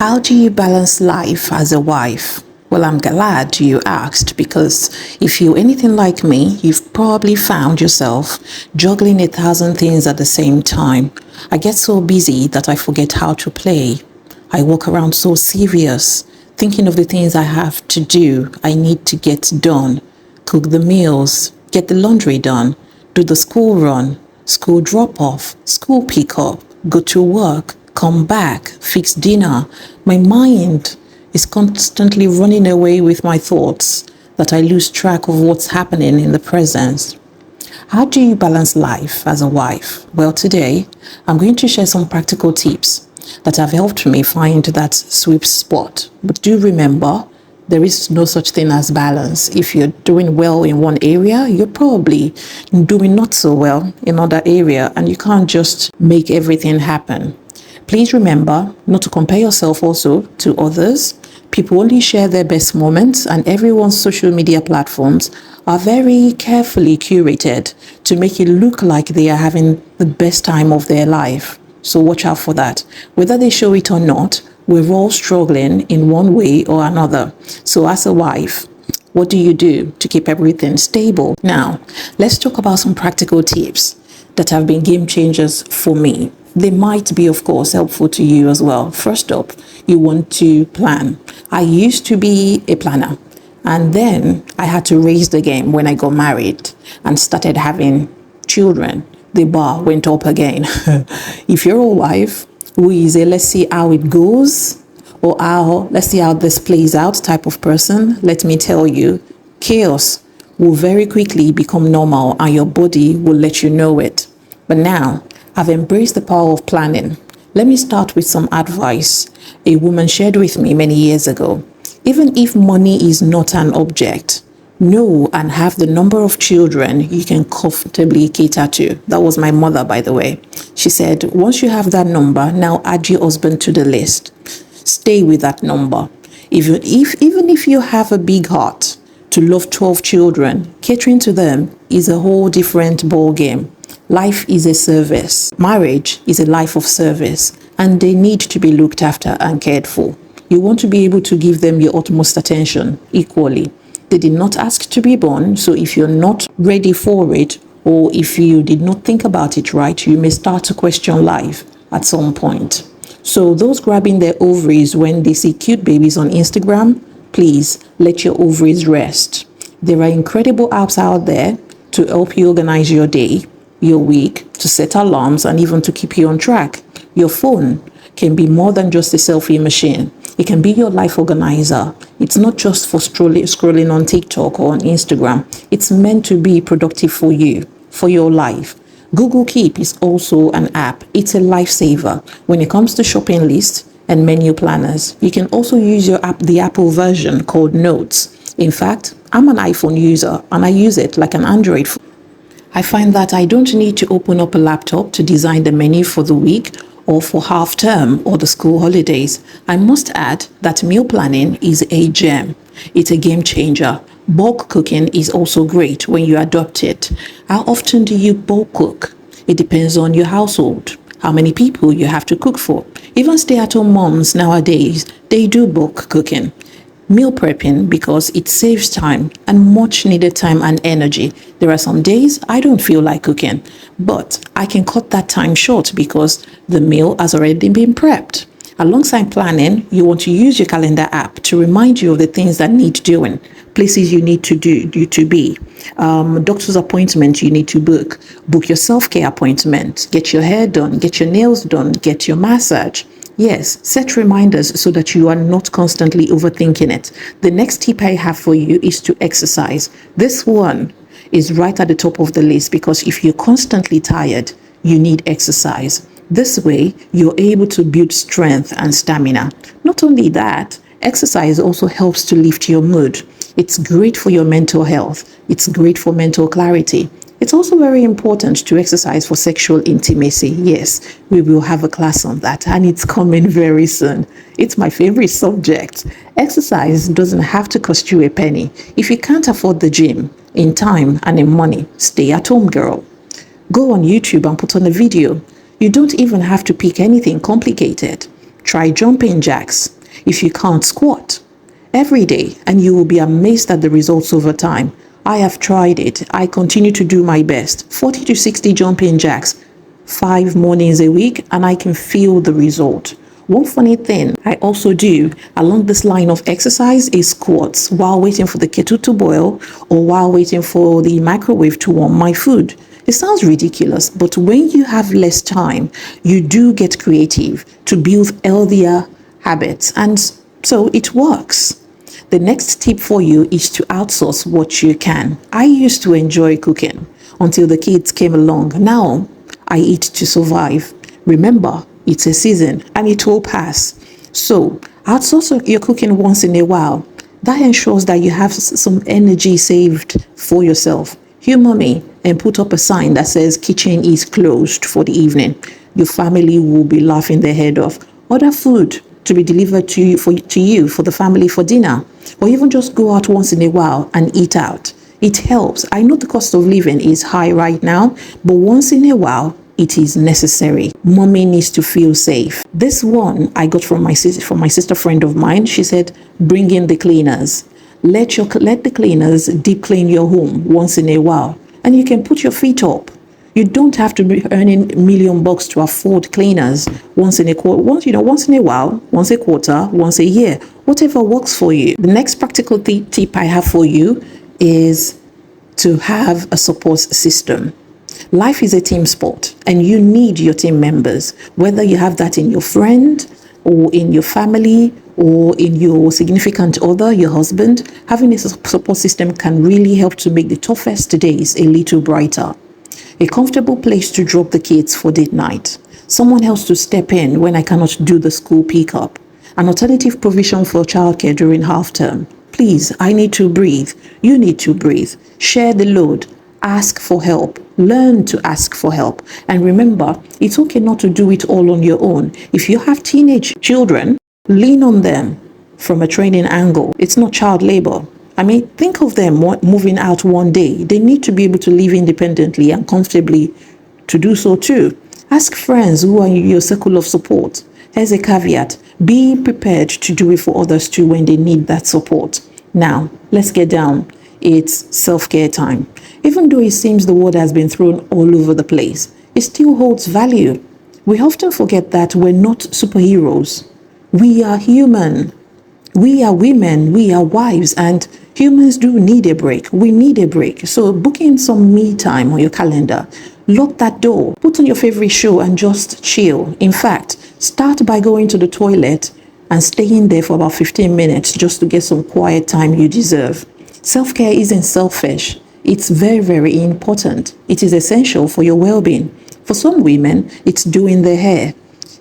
How do you balance life as a wife? Well, I'm glad you asked because if you're anything like me, you've probably found yourself juggling 1,000 things at the same time. I get so busy that I forget how to play. I walk around so serious, thinking of the things I have to do, I need to get done. Cook the meals, get the laundry done, do the school run, school drop off, school pick up, go to work, come back, fix dinner. My mind is constantly running away with my thoughts that I lose track of what's happening in the present. How do you balance life as a wife? Well, today I'm going to share some practical tips that have helped me find that sweet spot. But do remember, there is no such thing as balance. If you're doing well in one area, you're probably doing not so well in another area, and you can't just make everything happen. Please remember not to compare yourself also to others. People only share their best moments, and everyone's social media platforms are very carefully curated to make it look like they are having the best time of their life. So watch out for that. Whether they show it or not, we're all struggling in one way or another. So as a wife, what do you do to keep everything stable? Now, let's talk about some practical tips that have been game changers for me. They might be, of course, helpful to you as well. First up, you want to plan. I used to be a planner, and then I had to raise the game when I got married and started having children. The bar went up again. If you're a wife who is a let's see how it goes or let's see how this plays out type of person, let me tell you, chaos will very quickly become normal and your body will let you know it. But now, I've embraced the power of planning. Let me start with some advice a woman shared with me many years ago. Even if money is not an object, know and have the number of children you can comfortably cater to. That was my mother, by the way. She said, once you have that number, now add your husband to the list. Stay with that number. Even if you have a big heart to love 12 children, catering to them is a whole different ball game. Life is a service. Marriage is a life of service, and they need to be looked after and cared for. You want to be able to give them your utmost attention equally. They did not ask to be born, so if you're not ready for it, or if you did not think about it right, you may start to question life at some point. So those grabbing their ovaries when they see cute babies on Instagram, please let your ovaries rest. There are incredible apps out there to help you organize your day, your week, to set alarms, and even to keep you on track. Your phone can be more than just a selfie machine. It can be your life organizer. It's not just for scrolling on TikTok or on Instagram. It's meant to be productive for you, for your life. Google Keep is also an app. It's a lifesaver when it comes to shopping lists and menu planners. You can also use the Apple version called Notes. In fact, I'm an iPhone user and I use it like an Android phone. I find that I don't need to open up a laptop to design the menu for the week or for half term or the school holidays. I must add that meal planning is a gem. It's a game changer. Bulk cooking is also great when you adopt it. How often do you bulk cook? It depends on your household, how many people you have to cook for. Even stay-at-home moms nowadays, they do bulk cooking. Meal prepping because it saves time and much needed time and energy. There are some days I don't feel like cooking, but I can cut that time short because the meal has already been prepped. Alongside planning, you want to use your calendar app to remind you of the things that need doing, places you need to be, doctor's appointment you need to book your self-care appointment, get your hair done, get your nails done, get your massage. Yes, set reminders so that you are not constantly overthinking it. The next tip I have for you is to exercise. This one is right at the top of the list because if you're constantly tired, you need exercise. This way, you're able to build strength and stamina. Not only that, exercise also helps to lift your mood. It's great for your mental health. It's great for mental clarity. It's also very important to exercise for sexual intimacy. Yes, we will have a class on that and it's coming very soon. It's my favorite subject. Exercise doesn't have to cost you a penny. If you can't afford the gym in time and in money, stay at home, girl. Go on YouTube and put on a video. You don't even have to pick anything complicated. Try jumping jacks. If you can't squat, every day, and you will be amazed at the results over time. I have tried it. I continue to do my best. 40 to 60 jumping jacks, 5 mornings a week, and I can feel the result. One funny thing I also do along this line of exercise is squats while waiting for the kettle to boil or while waiting for the microwave to warm my food. It sounds ridiculous, but when you have less time, you do get creative to build healthier habits, and so it works. The next tip for you is to outsource what you can. I used to enjoy cooking until the kids came along. Now I eat to survive. Remember, it's a season and it will pass. So outsource your cooking once in a while. That ensures that you have some energy saved for yourself. Humor me and put up a sign that says kitchen is closed for the evening. Your family will be laughing their head off. Order food to be delivered to you for the family for dinner, or even just go out once in a while and eat out. It helps. I know the cost of living is high right now, but once in a while it is necessary. Mommy needs to feel safe. This one I got from my sister friend of mine. She said, bring in the cleaners. Let the cleaners deep clean your home once in a while, and you can put your feet up. You don't have to be earning $1,000,000 to afford cleaners once in a while, once a quarter, once a year, whatever works for you. The next practical tip I have for you is to have a support system. Life is a team sport, and you need your team members, whether you have that in your friend or in your family or in your significant other, your husband. Having a support system can really help to make the toughest days a little brighter. A comfortable place to drop the kids for date night. Someone else to step in when I cannot do the school pickup. An alternative provision for childcare during half term. Please, I need to breathe. You need to breathe. Share the load. Ask for help. Learn to ask for help. And remember, it's okay not to do it all on your own. If you have teenage children, lean on them from a training angle. It's not child labor. I mean, think of them moving out one day. They need to be able to live independently and comfortably to do so too. Ask friends who are in your circle of support. Here's a caveat. Be prepared to do it for others too when they need that support. Now, let's get down. It's self-care time. Even though it seems the word has been thrown all over the place, it still holds value. We often forget that we're not superheroes. We are human. We are women, we are wives, and humans do need a break. We need a break. So book in some me time on your calendar. Lock that door. Put on your favorite show and just chill. In fact, start by going to the toilet and staying there for about 15 minutes just to get some quiet time you deserve. Self-care isn't selfish. It's very, very important. It is essential for your well-being. For some women, it's doing their hair.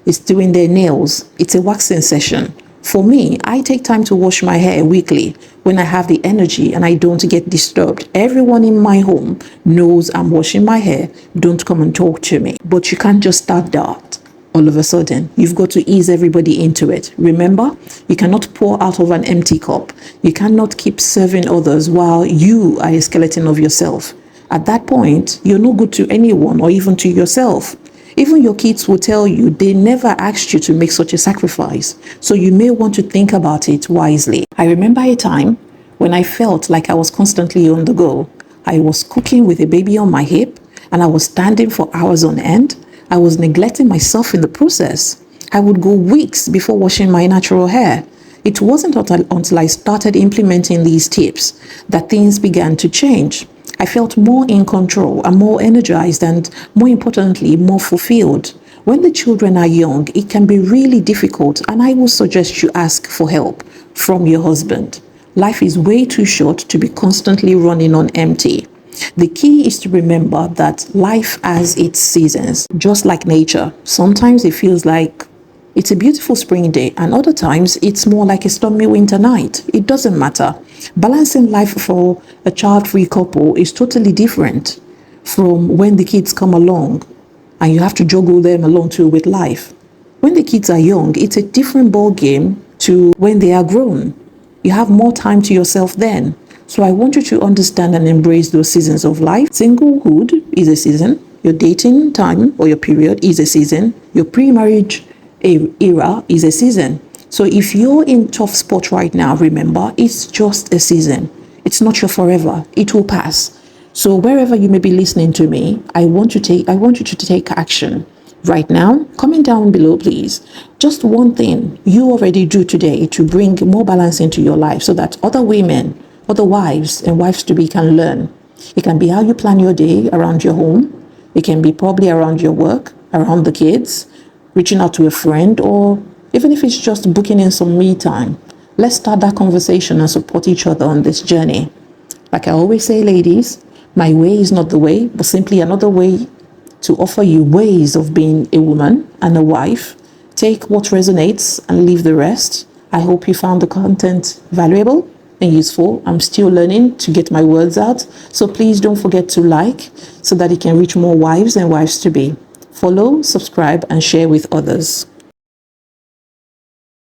It's doing their nails. It's a waxing session. For me, I take time to wash my hair weekly when I have the energy and I don't get disturbed. Everyone in my home knows I'm washing my hair. Don't come and talk to me. But you can't just start that all of a sudden. You've got to ease everybody into it. Remember, you cannot pour out of an empty cup. You cannot keep serving others while you are a skeleton of yourself. At that point, you're no good to anyone or even to yourself. Even your kids will tell you they never asked you to make such a sacrifice, so you may want to think about it wisely. I remember a time when I felt like I was constantly on the go. I was cooking with a baby on my hip, and I was standing for hours on end. I was neglecting myself in the process. I would go weeks before washing my natural hair. It wasn't until I started implementing these tips that things began to change. I felt more in control and more energized and, more importantly, more fulfilled. When the children are young, it can be really difficult, and I will suggest you ask for help from your husband. Life is way too short to be constantly running on empty. The key is to remember that life has its seasons, just like nature. Sometimes it feels like it's a beautiful spring day, and other times it's more like a stormy winter night. It doesn't matter. Balancing life for a child-free couple is totally different from when the kids come along and you have to juggle them along too with life. When the kids are young, it's a different ball game to when they are grown. You have more time to yourself then. So I want you to understand and embrace those seasons of life. Singlehood is a season. Your dating time or your period is a season. Your pre-marriage era is a season. So if you're in tough spot right now, remember, it's just a season. It's not your forever. It will pass. So wherever you may be listening to me, I want you to take action right now. Comment down below, please. Just one thing you already do today to bring more balance into your life so that other women, other wives and wives to be can learn. It can be how you plan your day around your home. It can be probably around your work, around the kids, reaching out to a friend, or even if it's just booking in some me time. Let's start that conversation and support each other on this journey. Like I always say, ladies, my way is not the way, but simply another way to offer you ways of being a woman and a wife. Take what resonates and leave the rest. I hope you found the content valuable and useful. I'm still learning to get my words out, so please don't forget to like so that it can reach more wives and wives to be. Follow, subscribe, and share with others.